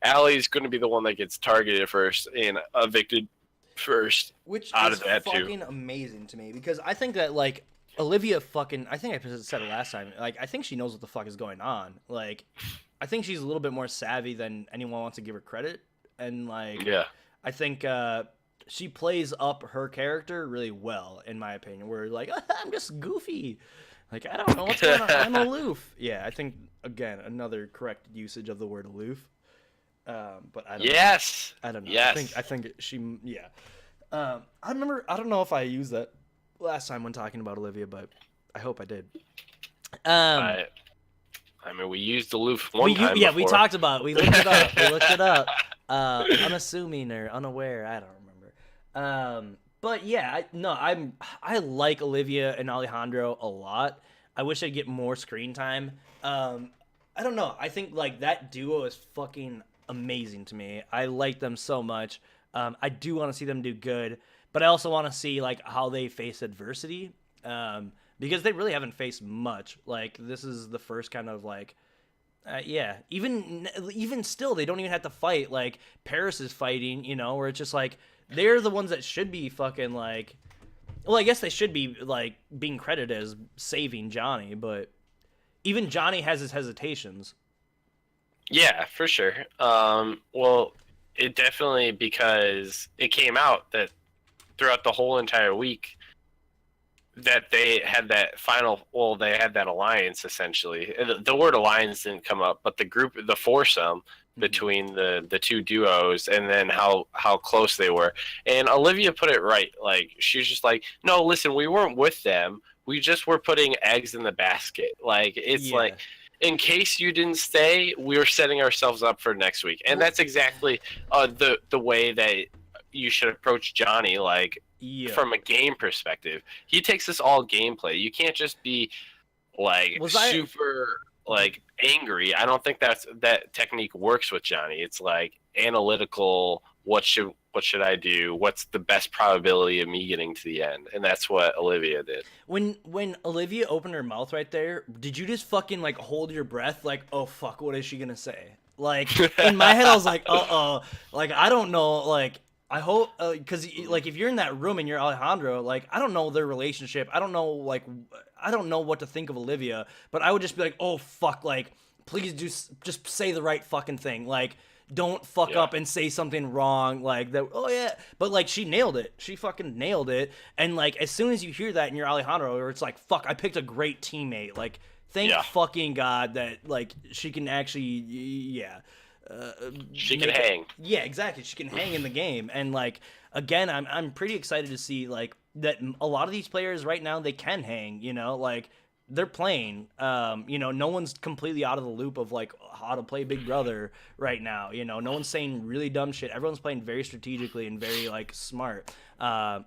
Allie's going to be the one that gets targeted first and evicted first. Which out is of that fucking too. amazing to me, because I think that like Olivia fucking, I think I said it last time, like I think she knows what the fuck is going on. Like I think she's a little bit more savvy than anyone wants to give her credit, and like I think she plays up her character really well, in my opinion. Where like I'm just goofy, like I don't know what's going on, I'm aloof. Yeah, I think again another correct usage of the word aloof. But I don't know. I don't know. Yes. I think she I don't know if I used that last time when talking about Olivia, but I hope I did. I mean, we used aloof one time. Yeah, before. we talked about it. We looked it up. Unassuming or unaware, I don't remember. But yeah, I like Olivia and Alejandro a lot. I wish I'd get more screen time. I don't know. I think like that duo is fucking amazing to me. I like them so much. I do want to see them do good, but I also want to see like how they face adversity. because they really haven't faced much. Like, this is the first kind of like, yeah. Even still, they don't even have to fight. Like, Paris is fighting, you know, where it's just like they're the ones that should be fucking like. Well, I guess they should be like being credited as saving Johnny, but even Johnny has his hesitations. Yeah, for sure. Well, it definitely, because it came out that throughout the whole entire week that they had that they had that alliance, essentially. The word alliance didn't come up, but the foursome between the two duos, and then how close they were. And Olivia put it right. Like, she was just like, no, listen, we weren't with them. We just were putting eggs in the basket. Like, it's like, in case you didn't stay, we were setting ourselves up for next week. And that's exactly the way that you should approach Johnny, like, from a game perspective. He takes this all gameplay. You can't just be like super like angry. I don't think that technique works with Johnny. It's like analytical. What should I do? What's the best probability of me getting to the end? And that's what Olivia did. When Olivia opened her mouth right there, did you just fucking like hold your breath? Like, oh fuck, what is she gonna say? Like, in my head, I was like, like, I don't know, like, I hope, because like, if you're in that room and you're Alejandro, like, I don't know their relationship. I don't know, like, I don't know what to think of Olivia, but I would just be like, oh fuck, like, please just say the right fucking thing, like, don't fuck up and say something wrong, like that. Oh yeah, but like, she nailed it. She fucking nailed it. And like, as soon as you hear that and you're Alejandro, or it's like, fuck, I picked a great teammate. Like, thank fucking God that like she can actually, she can hang. Yeah, exactly. She can hang in the game. And like, again, I'm pretty excited to see like that a lot of these players right now, they can hang, you know, like, they're playing. You know, no one's completely out of the loop of like how to play Big Brother right now. You know, no one's saying really dumb shit. Everyone's playing very strategically and very like smart. I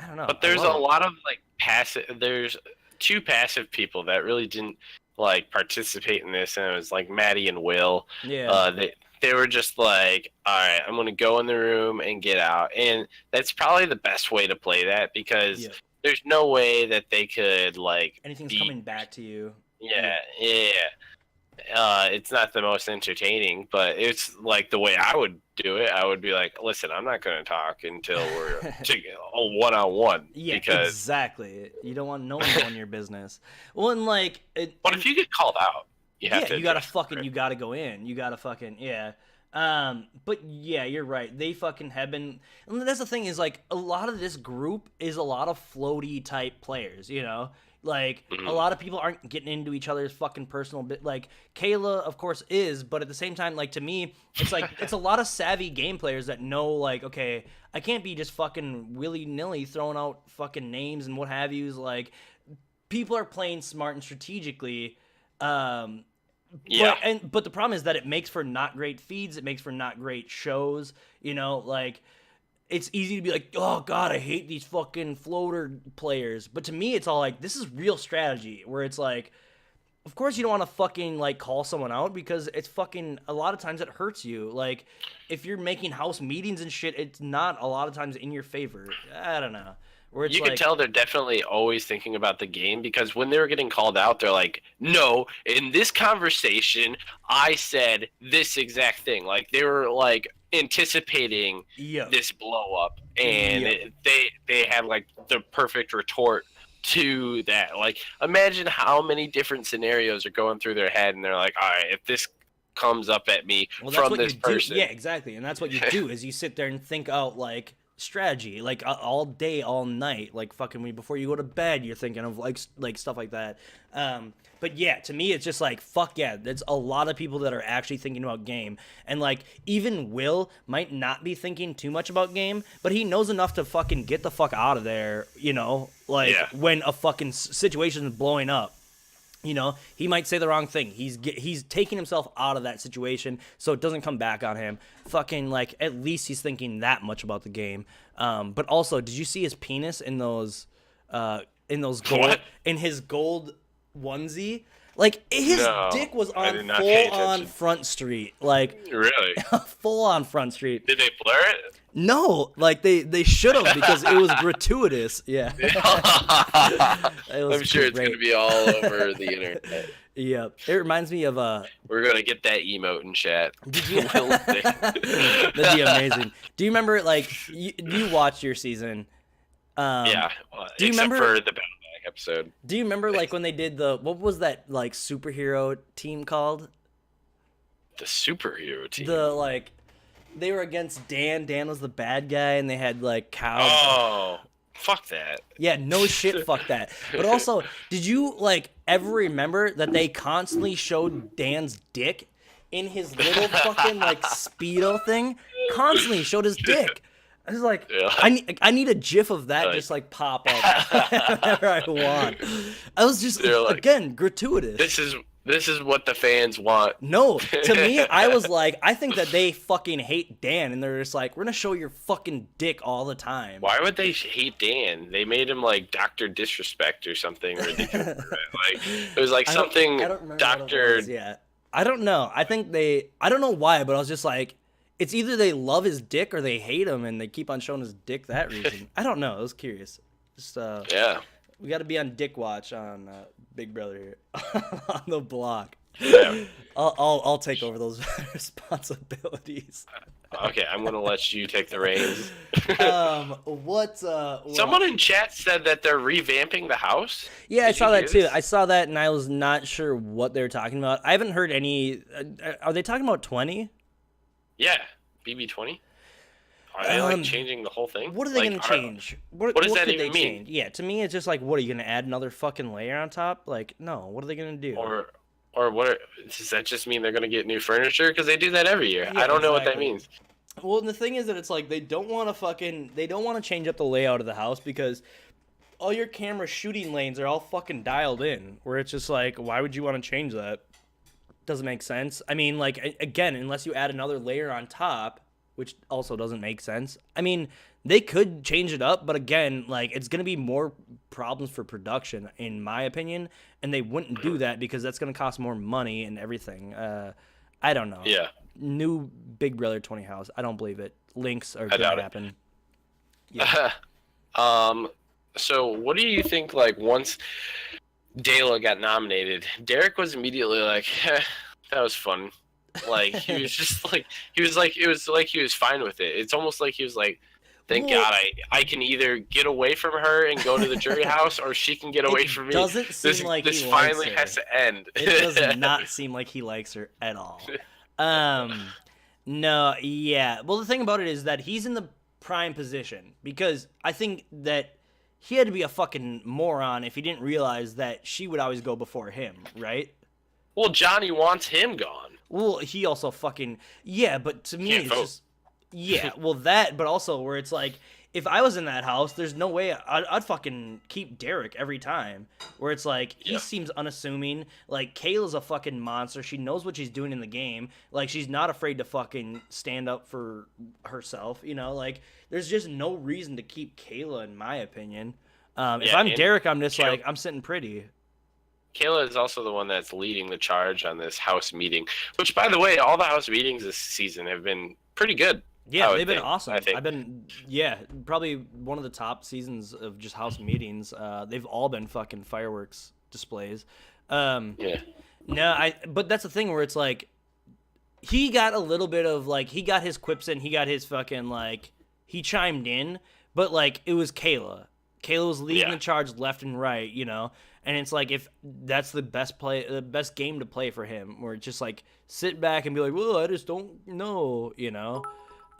don't know. But there's a lot of like passive. There's two passive people that really didn't like participate in this, and it was like Maddie and Will. Yeah. They were just like, all right, I'm gonna go in the room and get out, and that's probably the best way to play that, because there's no way that they could like anything's coming back to you. Yeah. It's not the most entertaining, but it's like the way I would do it. I would be like, listen, I'm not going to talk until we're one-on-one. Yeah, because... exactly. You don't want no one knowing your business. Well, and like... But if you get called out, you have to... you gotta fucking... You gotta go in. You gotta fucking... Yeah. But yeah, you're right. They fucking have been... And that's the thing, is like, a lot of this group is a lot of floaty type players, you know? Like, a lot of people aren't getting into each other's fucking personal bit. Like, Kayla, of course, is, but at the same time, like, to me, it's like, it's a lot of savvy game players that know, like, okay, I can't be just fucking willy-nilly throwing out fucking names and what have yous. Like, people are playing smart and strategically. But the problem is that it makes for not great feeds. It makes for not great shows. You know, like, it's easy to be like, oh God, I hate these fucking floater players. But to me, it's all like, this is real strategy, where it's like, of course you don't want to fucking like call someone out, because it's fucking, a lot of times it hurts you. Like, if you're making house meetings and shit, it's not a lot of times in your favor. I don't know. Where it's you can tell they're definitely always thinking about the game, because when they were getting called out, they're like, no, in this conversation, I said this exact thing. Like, they were like anticipating this blow up, and they had like the perfect retort to that. Like, imagine how many different scenarios are going through their head, and they're like, all right, if this comes up at me from this person. Yeah, exactly. And that's what you do, is you sit there and think out like strategy, like all day, all night, like fucking before you go to bed, you're thinking of like stuff like that. But yeah, to me, it's just like, fuck yeah, there's a lot of people that are actually thinking about game. And like, even Will might not be thinking too much about game, but he knows enough to fucking get the fuck out of there, you know, like when a fucking situation is blowing up. You know, he might say the wrong thing. He's taking himself out of that situation so it doesn't come back on him. Fucking, like, at least he's thinking that much about the game. But also, did you see his penis in those gold, in his gold onesie? Like, his dick was on full on Front Street. Like, really? Full on Front Street. Did they blur it? No, like they should have because it was gratuitous. Yeah. I'm sure it's gonna be all over the internet. Yeah, it reminds me of We're gonna get that emote in chat. Did you? That'd be amazing. Do you remember you watched your season? Yeah. Do you except remember for the Battle Back episode? Do you remember when they did what was that superhero team called? The superhero team. They were against Dan. Dan was the bad guy, and they had cows. Oh. Fuck that. Yeah, no shit, fuck that. But also, did you ever remember that they constantly showed Dan's dick in his little fucking Speedo thing? Constantly showed his dick. I was like, yeah. I need a GIF of that just pop up whenever I want. I was just again gratuitous. This is what the fans want. No, to me, I was I think that they fucking hate Dan, and they're just we're gonna show your fucking dick all the time. Why would they hate Dan? They made him Dr. Disrespect or something ridiculous. It was something Dr. Yeah, I don't know. I think I don't know why, but I was just it's either they love his dick or they hate him, and they keep on showing his dick that reason. I don't know. I was curious. Just yeah. We got to be on Dick Watch on Big Brother here on the block. Yeah. I'll take over those responsibilities. Okay, I'm gonna let you take the reins. Someone in chat said that they're revamping the house. Yeah, I saw that too. I saw that, and I was not sure what they were talking about. I haven't heard any. Are they talking about 20? Yeah, BB20. Are they changing the whole thing? What are they going to change? What does that even mean? Change? Yeah, to me, it's just what are you going to add another fucking layer on top? No. What are they going to do? Or what? Does that just mean they're going to get new furniture? Because they do that every year. Yeah, I don't know what that means. Well, and the thing is that it's they don't want to change up the layout of the house because all your camera shooting lanes are all fucking dialed in. Where it's just why would you want to change that? Doesn't make sense. I mean, again, unless you add another layer on top, which also doesn't make sense. I mean, they could change it up, but again, it's going to be more problems for production, in my opinion, and they wouldn't do that because that's going to cost more money and everything. I don't know. Yeah. New Big Brother 20 house. I don't believe it. Links are going to happen. Yeah. So what do you think, once Dela got nominated, Derek was immediately that was fun. He was just he was fine with it. It's almost he was thank God I can either get away from her and go to the jury house, or she can get away from me. Doesn't seem this finally has to end. It does not seem like he likes her at all. No, yeah. Well, the thing about it is that he's in the prime position because I think that he had to be a fucking moron if he didn't realize that she would always go before him, right? Well, Johnny wants him gone. Well, he also fucking but to me it's just well that, but also where it's if I was in that house, there's no way I'd fucking keep Derek every time. Where it's he seems unassuming. Kayla's a fucking monster. She knows what she's doing in the game. She's not afraid to fucking stand up for herself. There's just no reason to keep Kayla, in my opinion. If I'm Derek, I'm just I'm sitting pretty. Kayla is also the one that's leading the charge on this house meeting, which, by the way, all the house meetings this season have been pretty good. Yeah, they've been awesome. I've been, probably one of the top seasons of just house meetings. They've all been fucking fireworks displays. But that's the thing where it's he got a little bit of he got his quips in, he got his fucking he chimed in, but it was Kayla. Kayla was leading the charge left and right, and it's if that's the best game to play for him, where it's just sit back and be well, I just don't know,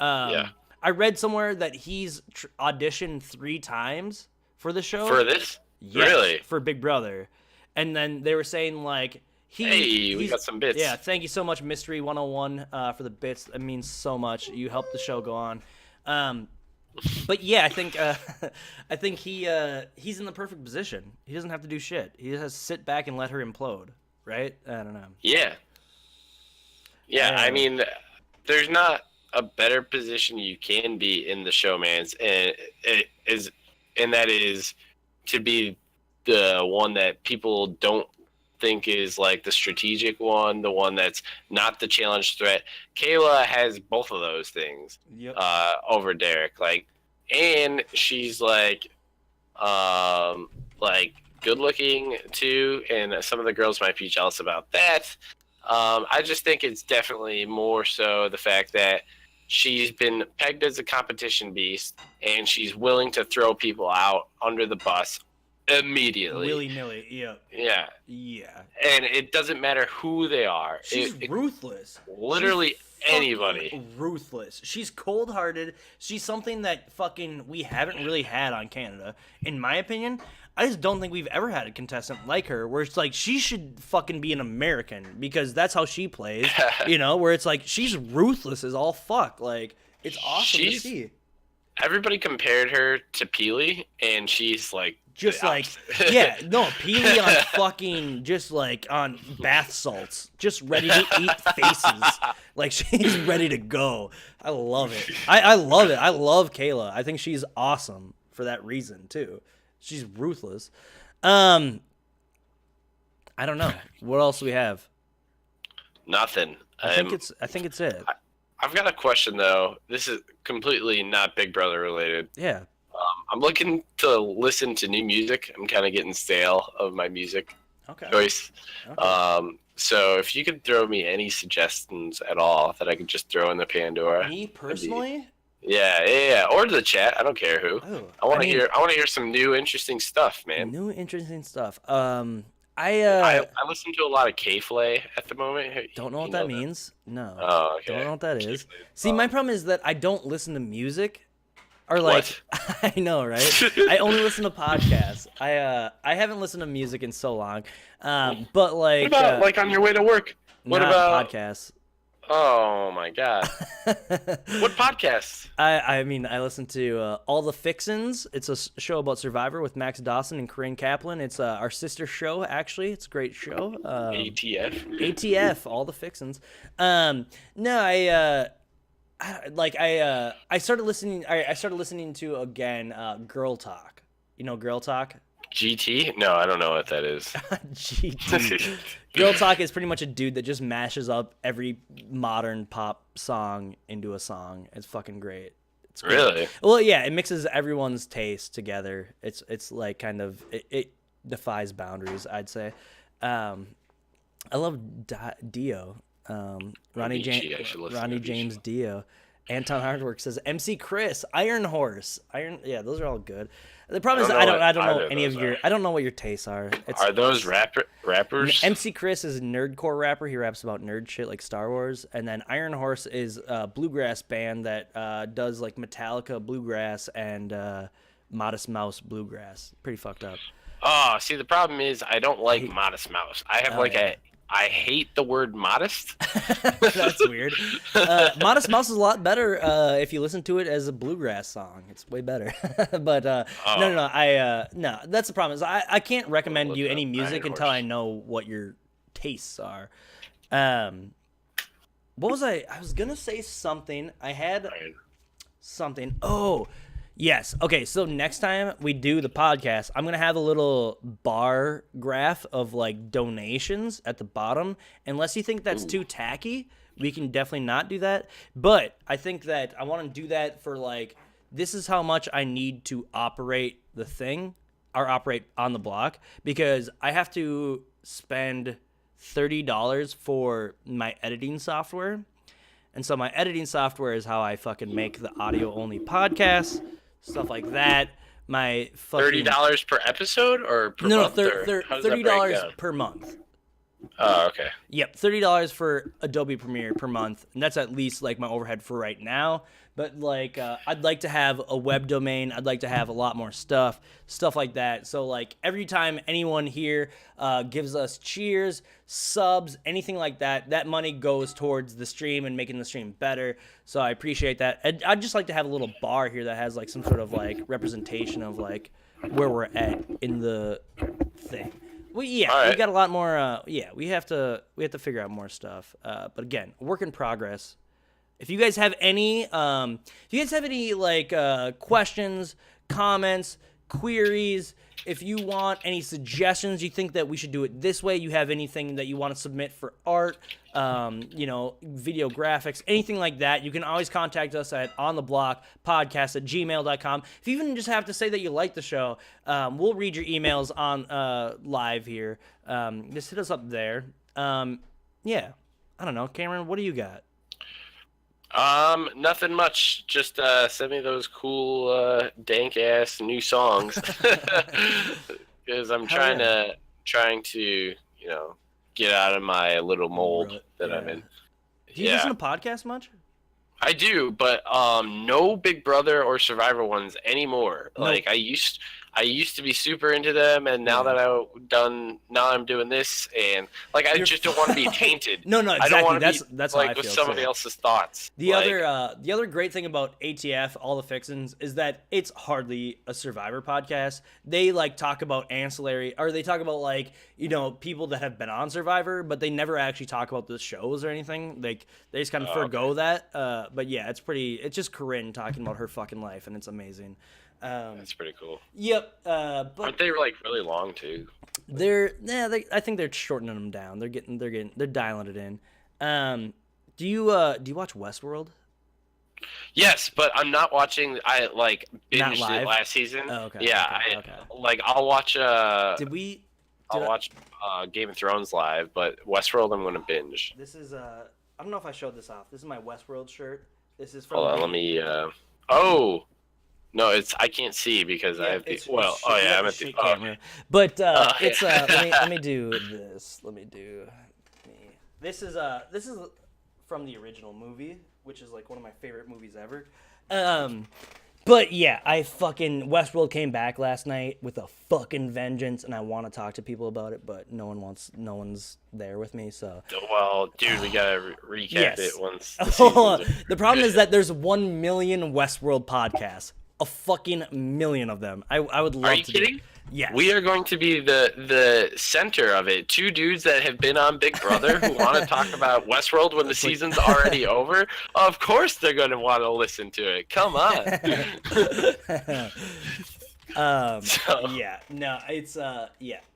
I read somewhere that he's auditioned 3 times for the show. For this? Yes, really? For Big Brother. And then they were saying we got some bits. Yeah, thank you so much, Mystery 101, for the bits. It means so much. You helped the show go on. But yeah, I think he's in the perfect position. He doesn't have to do shit. He just has to sit back and let her implode, right? I don't know. Yeah. Yeah, I mean, there's not a better position you can be in the showmans, and that is to be the one that people don't think is like the strategic one, the one that's not the challenge threat. Kayla has both of those things. Yep. Over Derek, and she's like good looking too, and some of the girls might be jealous about that. I just think it's definitely more so the fact that she's been pegged as a competition beast, and she's willing to throw people out under the bus immediately. Willy-nilly, yeah. Yeah. Yeah. And it doesn't matter who they are. She's ruthless. Literally anybody. Ruthless. She's cold-hearted. She's something that fucking we haven't really had on Canada. In my opinion, I just don't think we've ever had a contestant like her where it's like she should fucking be an American because that's how she plays, where it's like she's ruthless as all fuck. Like, it's awesome to see. Everybody compared her to Peely, and she's like, just like, yeah, no, Peely on fucking, just like on bath salts, just ready to eat faces. Like, she's ready to go. I love it. I love it. I love Kayla. I think she's awesome for that reason, too. She's ruthless. I don't know. What else do we have? Nothing. I think it's it. I've got a question, though. This is completely not Big Brother related. Yeah. I'm looking to listen to new music. I'm kind of getting stale of my music choice. Okay. So if you could throw me any suggestions at all that I could just throw in the Pandora. Me personally? Yeah. Or the chat. I don't care who. Oh, I want to hear some new interesting stuff, man. New interesting stuff. I listen to a lot of K-Flay at the moment. Don't know what that means. No. Oh, okay. Don't know what that is. See, my problem is that I don't listen to music. Or like, I know, right? I only listen to podcasts. I haven't listened to music in so long. But like, what about like on your way to work? What about podcasts? Oh my god! What podcasts? I mean, I listen to All the Fixins. It's a show about Survivor with Max Dawson and Corinne Kaplan. It's our sister show, actually. It's a great show. ATF, All the Fixins. I started listening. I started listening to again Girl Talk. You know Girl Talk? GT? No, I don't know what that is. GT. Girl Talk is pretty much a dude that just mashes up every modern pop song into a song. It's fucking great. It's great. Really? Well, yeah, it mixes everyone's taste together. It's like kind of it defies boundaries, I'd say. I love Dio. Ronnie James Dio. Anton Hardwork says MC Chris, Iron Horse. Yeah, those are all good. The problem is I don't know any of your I don't know what your tastes are. Are those rappers? MC Chris is a nerdcore rapper. He raps about nerd shit like Star Wars. And then Iron Horse is a bluegrass band that does like Metallica bluegrass and Modest Mouse bluegrass. Pretty fucked up. Oh, see, the problem is I don't like Modest Mouse. I have I hate the word modest. That's weird. Modest Mouse is a lot better if you listen to it as a bluegrass song. It's way better. But no, that's the problem. Is I can't recommend you any music until I know what your tastes are. What was I was gonna say something. I had something. Oh. Yes. Okay, so next time we do the podcast, I'm going to have a little bar graph of, like, donations at the bottom. Unless you think that's too tacky, we can definitely not do that. But I think that I want to do that for, like, this is how much I need to operate the thing, or operate on the block, because I have to spend $30 for my editing software. And so my editing software is how I fucking make the audio-only podcast. Stuff like that. My fucking $30 per episode or per month? No, $30 per month. Oh, okay. Yep, $30 for Adobe Premiere per month, and that's at least like my overhead for right now. But like, I'd like to have a web domain. I'd like to have a lot more stuff like that. So like, every time anyone here gives us cheers, subs, anything like that, that money goes towards the stream and making the stream better. So I appreciate that. I'd just like to have a little bar here that has like some sort of like representation of like where we're at in the thing. We got a lot more. We have to figure out more stuff. But again, work in progress. If you guys have any, like questions, comments, queries, if you want any suggestions, you think that we should do it this way, you have anything that you want to submit for art, video graphics, anything like that, you can always contact us at ontheblockpodcast@gmail.com. If you even just have to say that you like the show, we'll read your emails on live here. Just hit us up there. Yeah, I don't know. Cameron, what do you got? Nothing much. Just send me those cool dank ass new songs because I'm trying to get out of my little mold that I'm in. Do you listen to podcasts much? I do, but no Big Brother or Survivor ones anymore. Nope. Like I used to be super into them, and now that I'm doing this, and like I just don't want to be tainted. No, exactly. I don't want to that's like how I with feel somebody else's thoughts. The other great thing about ATF, All the Fixins, is that it's hardly a Survivor podcast. They like talk about ancillary, or they talk about like people that have been on Survivor, but they never actually talk about the shows or anything. Like they just kind of forgo that. But yeah, it's just Corinne talking about her fucking life, and it's amazing. That's pretty cool. Yep. But aren't they like really long too? I think they're shortening them down. They're dialing it in. Do you watch Westworld? Yes, but I'm not watching. I like binged it last season. Oh, okay. Yeah, okay. I'll watch. I'll watch Game of Thrones live, but Westworld I'm gonna binge. This is I don't know if I showed this off. This is my Westworld shirt. This is from. Hold on, let me. Oh. No, I can't see because I have the. Well, I'm at the camera. But it's let me do this. This is from the original movie, which is like one of my favorite movies ever. But yeah, Westworld came back last night with a fucking vengeance, and I want to talk to people about it, but no one's there with me, so. Well, dude, we gotta recap it once. The problem is that there's 1 million Westworld podcasts. A fucking million of them. I would love to. Are you kidding? Yes. We are going to be the center of it. 2 dudes that have been on Big Brother who want to talk about Westworld when the season's already over. Of course they're going to want to listen to it. Come on.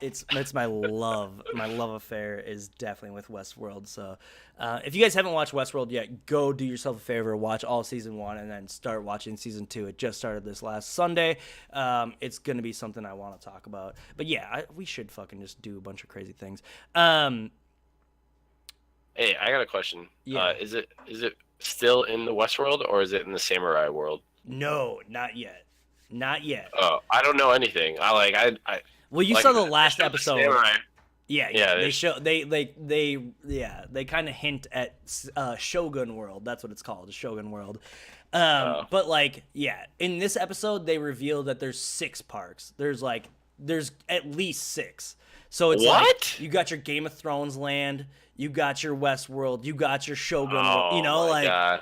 It's my love. My love affair is definitely with Westworld. So if you guys haven't watched Westworld yet, go do yourself a favor, watch all season 1 and then start watching season 2. It just started this last Sunday. It's gonna be something I want to talk about. But yeah, we should fucking just do a bunch of crazy things. Hey, I got a question. Yeah. Is it still in the Westworld or is it in the Samurai world? No, not yet. Not yet. Oh, I don't know anything. Well, you saw the last episode. Yeah. They kind of hint at Shogun World. That's what it's called, Shogun World. But in this episode they reveal that there's 6 parks. There's at least 6. So it's what? You got your Game of Thrones land, you got your Westworld, you got your Shogun World. God.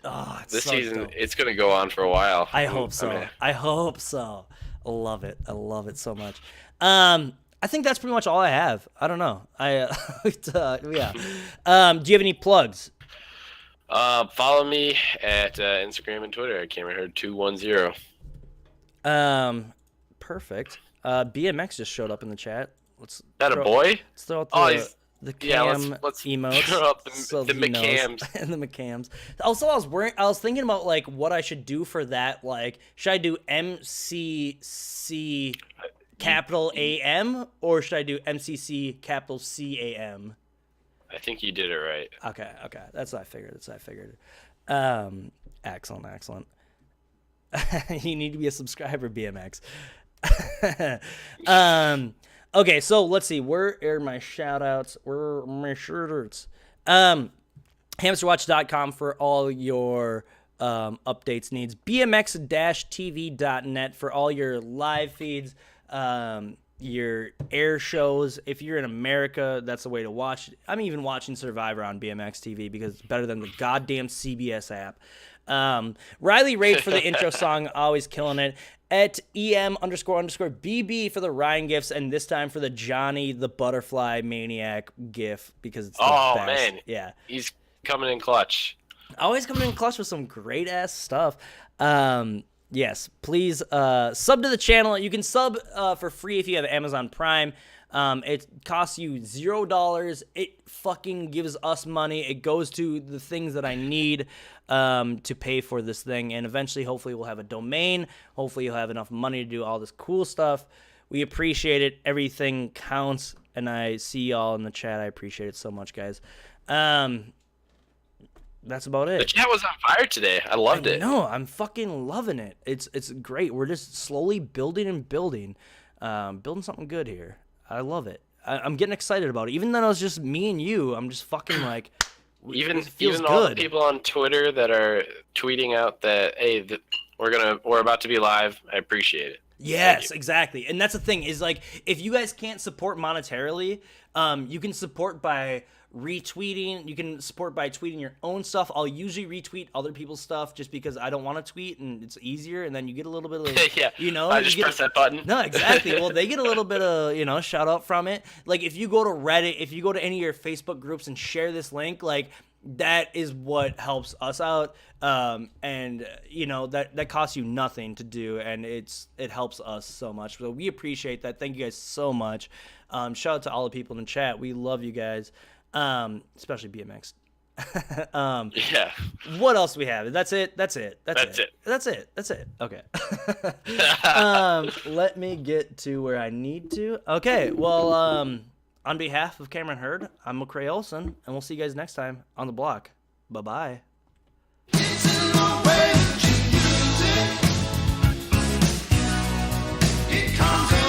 Oh, this season, it's going to go on for a while. I hope so. I love it. I love it so much. I think that's pretty much all I have. I don't know. Yeah. Do you have any plugs? Follow me at Instagram and Twitter at CameronHerd210. Perfect. BMX just showed up in the chat. Is that a boy? Let's throw out the cam let's emotes. Throw up the McCams. And the McCams. Also, I was thinking about like what I should do for that. Like, should I do MCC capital AM or should I do MCC capital CAM? I think you did it right. Okay. That's what I figured. Excellent. You need to be a subscriber, BMX. Okay, so let's see. Where are my shout-outs? Where are my shout-outs? Hamsterwatch.com for all your updates needs. BMX-TV.net for all your live feeds, your air shows. If you're in America, that's the way to watch. I'm even watching Survivor on BMX TV because it's better than the goddamn CBS app. Riley Rage for the intro song, always killing it. At EM__BB for the Ryan gifts, and this time for the Johnny the Butterfly Maniac gif because it's the best. Man, yeah, he's coming in clutch. Always coming in clutch with some great ass stuff. Yes, please sub to the channel. You can sub for free if you have Amazon Prime. It costs you $0. It fucking gives us money. It goes to the things that I need to pay for this thing. And eventually, hopefully, we'll have a domain. Hopefully, you'll have enough money to do all this cool stuff. We appreciate it. Everything counts. And I see y'all in the chat. I appreciate it so much, guys. That's about it. The chat was on fire today. I loved it. No, I'm fucking loving it. It's great. We're just slowly building and building something good here. I love it. I'm getting excited about it. Even though it's just me and you, I'm just fucking like, even feels all the good. people on Twitter that are tweeting out that, hey, we're about to be live. I appreciate it. Yes, exactly. And that's the thing is, like, if you guys can't support monetarily, you can support by retweeting. You can support by tweeting your own stuff. I'll usually retweet other people's stuff just because I don't want to tweet and it's easier, and then you get a little bit of yeah, you know, I just press that button. No, exactly. Well, they get a little bit of, shout out from it. Like, if you go to Reddit, if you go to any of your Facebook groups and share this link, like, that is what helps us out. And that costs you nothing to do, and it helps us so much. So we appreciate that. Thank you guys so much. Shout out to all the people in the chat. We love you guys. Especially BMX. Yeah. What else we have? That's it. Okay. Let me get to where I need to. Okay. Well, on behalf of Cameron Hurd, I'm McCray Olson, and we'll see you guys next time on the block. Bye-bye. It comes in